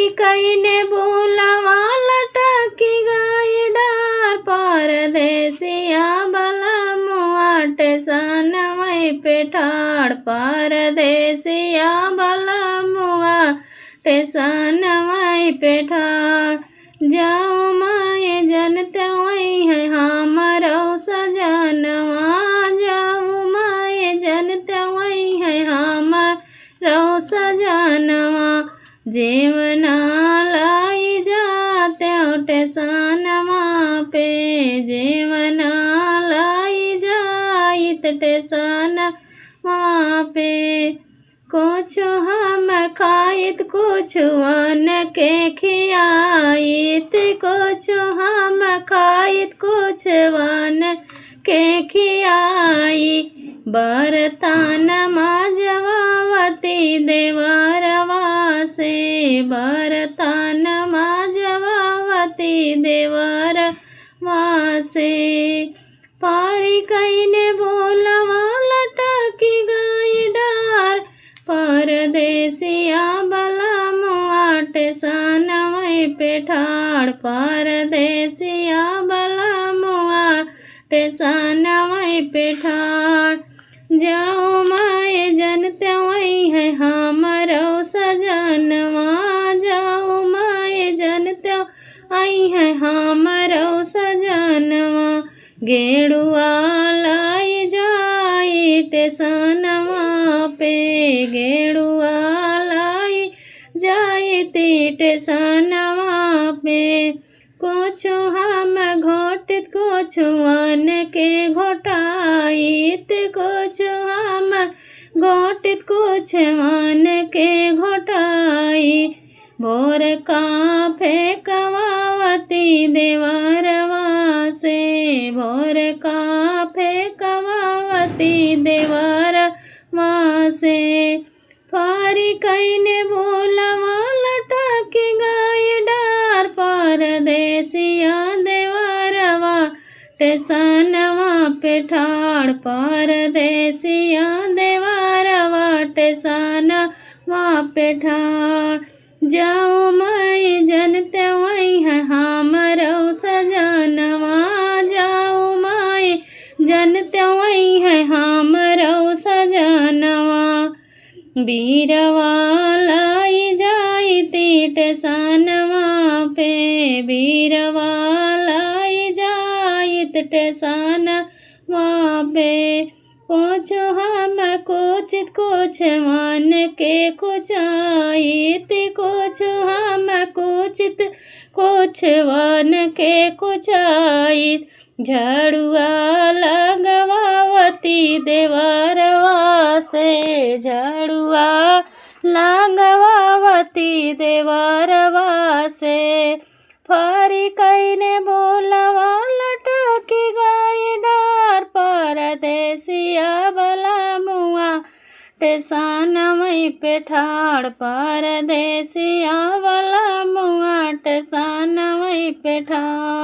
पारी कईने बोलावा लटकी गई डार परदेसिया बलमुआ टेसनवई पे ठाड़ परदेसिया बलमुआ टेसनवई पे ठाड़ जाऊँ माए जनते वही है हमारो सजनवा जाऊँ माए जनते वही है हमारो सजनवा जीवना लाई जाते टेसनवा पे जीवना लाई जाइत टेसनवा पे कुछ हम खाइत कुछ वन के खियाइत कुछ हम खाइत कुछ वन के खियाई बरतन माजवावती देवरवा से बरतन माजवावती देवरवा से पारी कईने बोलवा लटकी गई डार परदेसिया बलमुआ टेसनवई पे ठाड़ परदेसिया बलमुआ टेसनवई पे ठाड़ जाओ माए जनते वही है हमारो सजनवा जाओ माए जनते वही है हमारो सजनवा गेड़ुआ लाई जाई टेसनवा पे गेड़ुआ लाई जाई टेसनवा पे कुछ हम घोटित कुछ वन के घोटाइत कुछ हम घोटित कुछ वन के घोटाई भोर का फेंकवावती देवरवा से भोर का फेंकवावती देवरवा से पारी कईने बोलवा लटकी गई डार परदेसिया देवरवा टेसनवा पे ठाड़ परदेसिया देवरवा टेसनवा पे ठाड़ जाऊँ मैं जनते वही है हमारो सजनवा जाऊँ मैं जनते वही है हमारो सजनवा बीरवा लाई जाई टेसनवा पे बीरवा लाई जाई टेसनवा पे कुछ हम कुचित कुछ मन के कुचाइत कुछ हम कुचित कुछ वन के कुचाइत झड़ुआ लगवावती देवरवा से झड़ुआ लगवावती देवरवा से पारी कईने बोलवा लटकी गई डार परदेसिया बलमुआ टेसनवई पे ठाड़ परदेसिया बलमुआ टेसनवई पे ठाड़।